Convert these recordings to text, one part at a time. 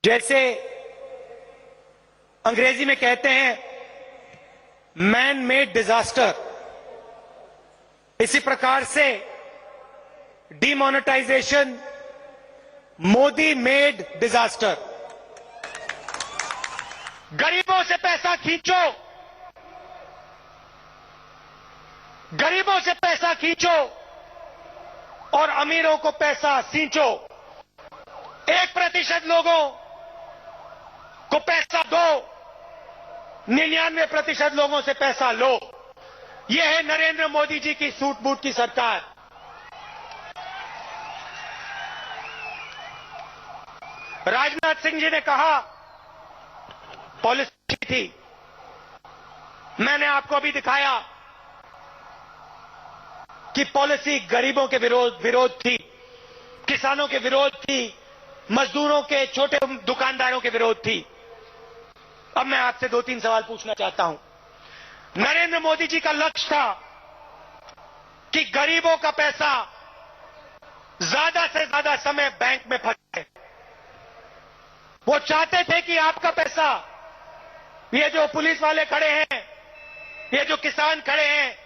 जैसे अंग्रेजी में कहते हैं मैन मेड डिजास्टर, इसी प्रकार से डिमोनेटाइजेशन मोदी मेड डिजास्टर। गरीबों से पैसा खींचो, गरीबों से पैसा खींचो और अमीरों को पैसा सींचो। 1% लोगों को पैसा दो, 99% लोगों से पैसा लो। यह है नरेंद्र मोदी जी की सूट बूट की सरकार। राजनाथ सिंह जी ने कहा पॉलिसी थी, मैंने आपको अभी दिखाया कि पॉलिसी गरीबों के विरोध थी, किसानों के विरोध थी, मजदूरों के, छोटे दुकानदारों के विरोध थी। अब मैं आपसे 2-3 सवाल पूछना चाहता हूं। नरेंद्र मोदी जी का लक्ष्य था कि गरीबों का पैसा ज्यादा से ज्यादा समय बैंक में फंसे। वो चाहते थे कि आपका पैसा, ये जो पुलिस वाले खड़े हैं, ये जो किसान खड़े हैं,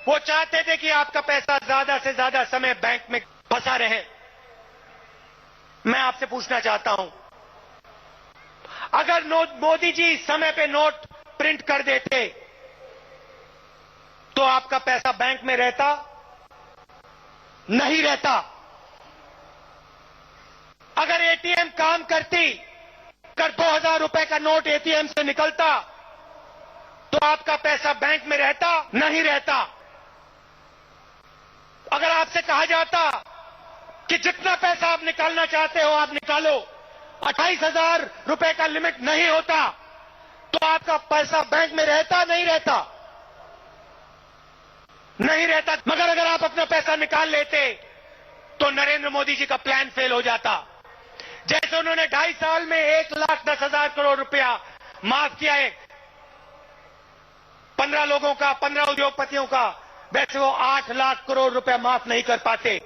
वो चाहते थे कि आपका पैसा ज्यादा से ज्यादा समय बैंक में फंसा रहे। मैं आपसे पूछना चाहता हूं, अगर मोदी जी समय पे नोट प्रिंट कर देते तो आपका पैसा बैंक में रहता? नहीं रहता। अगर एटीएम काम करती, अगर 2000 रुपए का नोट एटीएम से निकलता तो आपका पैसा बैंक में रहता? नहीं रहता। अगर आपसे कहा जाता कि जितना पैसा आप निकालना चाहते हो आप निकालो, 28,000 रुपए का लिमिट नहीं होता, तो आपका पैसा बैंक में रहता? नहीं रहता। नहीं रहता। मगर अगर आप अपना पैसा निकाल लेते तो नरेंद्र मोदी जी का प्लान फेल हो जाता। जैसे उन्होंने 2.5 साल में 1,10,000 करोड़ रुपया माफ किया है 15 लोगों का, 15 उद्योगपतियों का, वैसे वो 8 लाख करोड़ रुपया माफ नहीं कर पाते।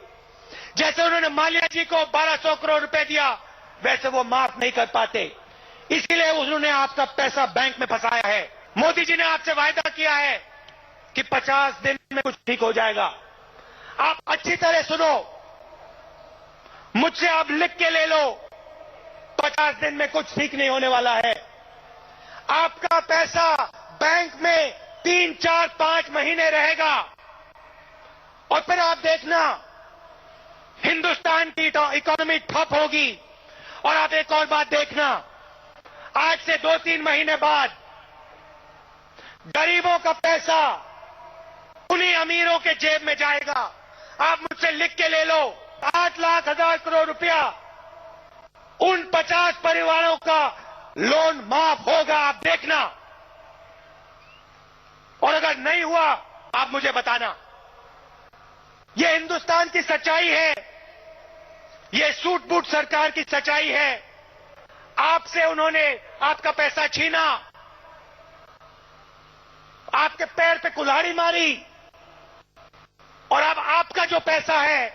जैसे उन्होंने माल्या जी को 1200 करोड़ रुपए दिया, वैसे वो माफ नहीं कर पाते। इसीलिए उन्होंने आपका पैसा बैंक में फंसाया है। मोदी जी ने आपसे वायदा किया है कि 50 दिन में कुछ ठीक हो जाएगा। आप अच्छी तरह सुनो, मुझसे आप लिख के ले लो, 50 दिन में कुछ ठीक नहीं होने वाला है। आपका पैसा बैंक में 3, 4, 5 महीने रहेगा और फिर आप देखना हिंदुस्तान की इकोनॉमी ठप होगी। और आप एक और बात देखना, आज से 2-3 महीने बाद गरीबों का पैसा उन्हीं अमीरों के जेब में जाएगा। आप मुझसे लिख के ले लो, 8,00,000 करोड़ रुपया उन 50 परिवारों का लोन माफ होगा, आप देखना। और अगर नहीं हुआ आप मुझे बताना। यह हिंदुस्तान की सच्चाई है, यह सूट बूट सरकार की सच्चाई है। आपसे उन्होंने आपका पैसा छीना, आपके पैर पे कुल्हाड़ी मारी, और अब आपका जो पैसा है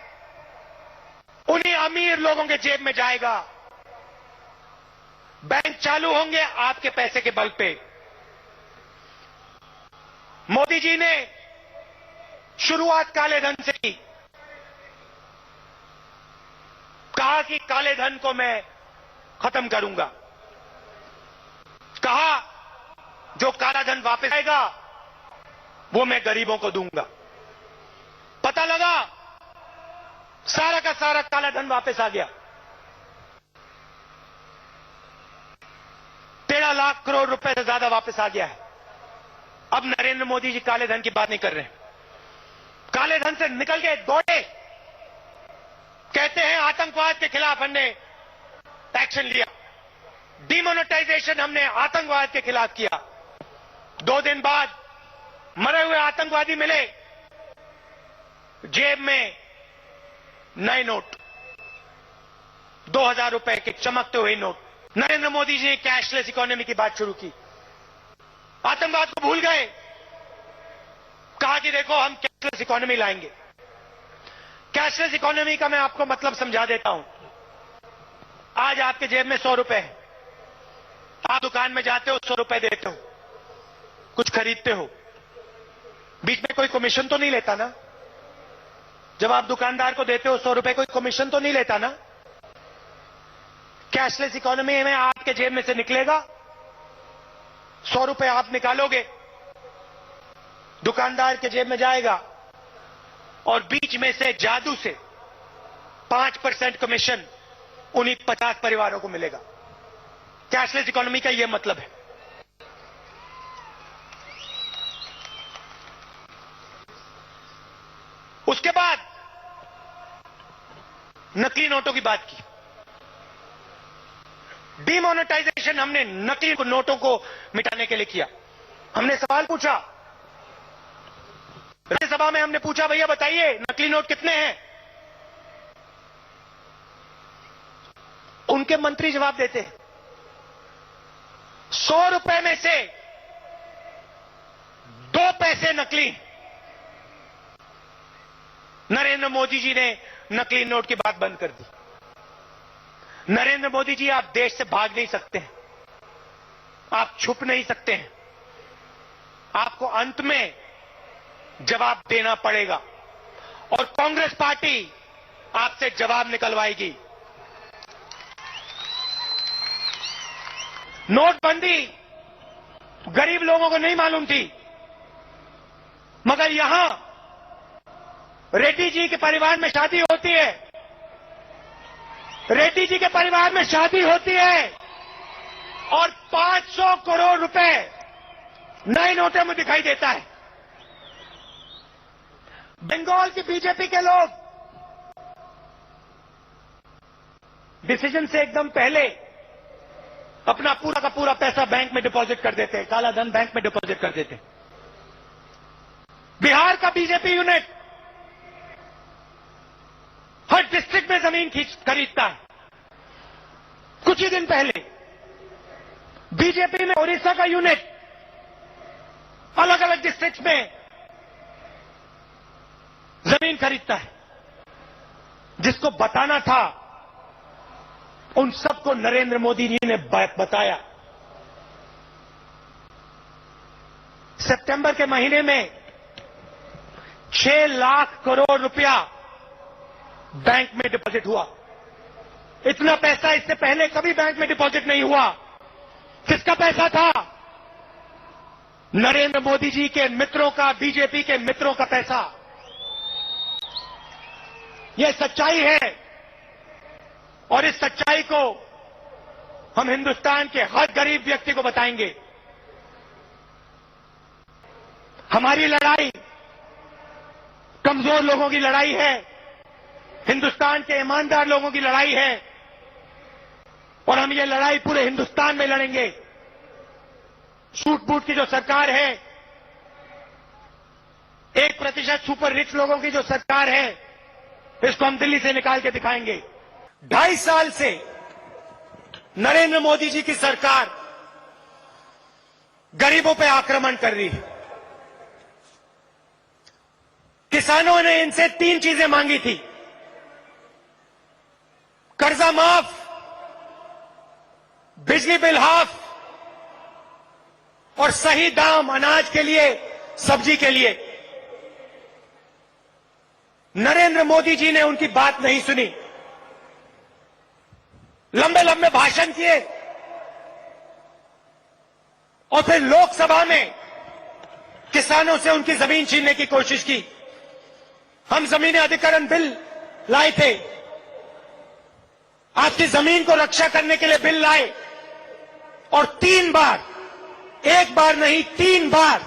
उन्हीं अमीर लोगों के जेब में जाएगा। बैंक चालू होंगे आपके पैसे के बल पे। मोदी जी ने शुरुआत काले धन से की। कहा कि काले धन को मैं खत्म करूंगा। कहा जो काला धन वापस आएगा वो मैं गरीबों को दूंगा। पता लगा सारा का सारा काला धन वापस आ गया। 13 लाख करोड़ रुपए से ज्यादा वापस आ गया है। अब नरेंद्र मोदी जी काले धन की बात नहीं कर रहे। काले धन से निकल के दौड़े, कहते हैं आतंकवाद के खिलाफ हमने एक्शन लिया, डिमोनेटाइजेशन हमने आतंकवाद के खिलाफ किया। 2 दिन बाद मरे हुए आतंकवादी मिले, जेब में नए नोट, 2000 रुपए के चमकते हुए नोट। नरेंद्र मोदी जी ने कैशलेस इकोनॉमी की बात शुरू की, आतंकवाद को भूल गए। कहा कि देखो हम कैशलेस इकोनॉमी लाएंगे। कैशलेस इकोनॉमी का मैं आपको मतलब समझा देता हूं। आज आपके जेब में 100 रुपए है, आप दुकान में जाते हो, 100 रुपए देते हो, कुछ खरीदते हो, बीच में कोई कमीशन तो नहीं लेता ना? जब आप दुकानदार को देते हो 100 रुपए, कोई कमीशन तो नहीं लेता ना? कैशलेस इकोनॉमी में आपके जेब में से निकलेगा, 100 रुपए आप निकालोगे, दुकानदार के जेब में जाएगा और बीच में से जादू से 5% कमीशन उन्हीं 50 परिवारों को मिलेगा। कैशलेस इकोनॉमी का यह मतलब है। उसके बाद नकली नोटों की बात की। डिमोनेटाइजेशन हमने नकली नोटों को मिटाने के लिए किया। हमने सवाल पूछा, राज्यसभा में हमने पूछा, भैया बताइए नकली नोट कितने हैं? उनके मंत्री जवाब देते हैं, 100 रुपए में से 2 पैसे नकली। नरेंद्र मोदी जी ने नकली नोट की बात बंद कर दी। नरेंद्र मोदी जी, आप देश से भाग नहीं सकते हैं, आप छुप नहीं सकते हैं, आपको अंत में जवाब देना पड़ेगा और कांग्रेस पार्टी आपसे जवाब निकलवाएगी। नोटबंदी गरीब लोगों को नहीं मालूम थी, मगर यहां रेड्डी जी के परिवार में शादी होती है, रेड्डी जी के परिवार में शादी होती है और 500 करोड़ रुपए नए नोटों में दिखाई देता है। बंगाल की बीजेपी के लोग डिसीजन से एकदम पहले अपना पूरा का पूरा पैसा बैंक में डिपॉजिट कर देते हैं, काला धन बैंक में डिपॉजिट कर देते हैं। बिहार का बीजेपी यूनिट हर डिस्ट्रिक्ट में जमीन खरीदता है। कुछ ही दिन पहले बीजेपी में ओडिशा का यूनिट अलग अलग डिस्ट्रिक्ट में जमीन खरीदता है। जिसको बताना था उन सबको नरेंद्र मोदी जी ने बताया। सितंबर के महीने में 6 लाख करोड़ रुपया बैंक में डिपॉजिट हुआ। इतना पैसा इससे पहले कभी बैंक में डिपॉजिट नहीं हुआ। किसका पैसा था? नरेंद्र मोदी जी के मित्रों का, बीजेपी के मित्रों का पैसा। यह सच्चाई है और इस सच्चाई को हम हिंदुस्तान के हर गरीब व्यक्ति को बताएंगे। हमारी लड़ाई कमजोर लोगों की लड़ाई है, हिंदुस्तान के ईमानदार लोगों की लड़ाई है और हम ये लड़ाई पूरे हिंदुस्तान में लड़ेंगे। सूट बूट की जो सरकार है, 1% सुपर रिच लोगों की जो सरकार है, इसको हम दिल्ली से निकाल के दिखाएंगे। 2.5 साल से नरेंद्र मोदी जी की सरकार गरीबों पे आक्रमण कर रही है। किसानों ने इनसे 3 चीजें मांगी थी: कर्जा माफ, बिजली बिल हाफ और सही दाम अनाज के लिए, सब्जी के लिए। नरेंद्र मोदी जी ने उनकी बात नहीं सुनी, लंबे लंबे भाषण किए और फिर लोकसभा में किसानों से उनकी जमीन छीनने की कोशिश की। हम जमीन अधिग्रहण बिल लाए थे, आपकी जमीन को रक्षा करने के लिए बिल लाए और 3 बार, 1 बार नहीं 3 बार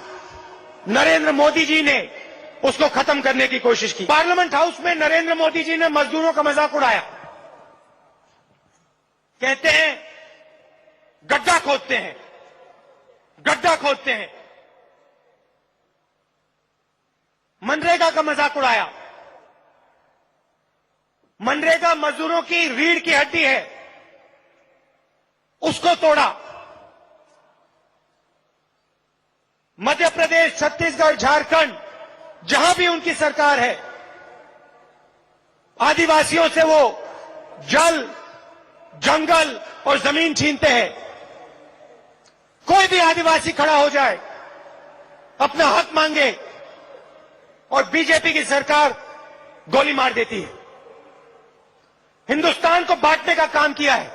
नरेंद्र मोदी जी ने उसको खत्म करने की कोशिश की। पार्लियामेंट हाउस में नरेंद्र मोदी जी ने मजदूरों का मजाक उड़ाया। कहते हैं गड्ढा खोदते हैं, गड्ढा खोदते हैं। मनरेगा का मजाक उड़ाया। मनरेगा मजदूरों की रीढ़ की हड्डी है, उसको तोड़ा। मध्य प्रदेश, छत्तीसगढ़, झारखंड, जहां भी उनकी सरकार है, आदिवासियों से वो जल, जंगल और जमीन छीनते हैं। कोई भी आदिवासी खड़ा हो जाए, अपना हक मांगे और बीजेपी की सरकार गोली मार देती है। हिंदुस्तान को बांटने का काम किया है।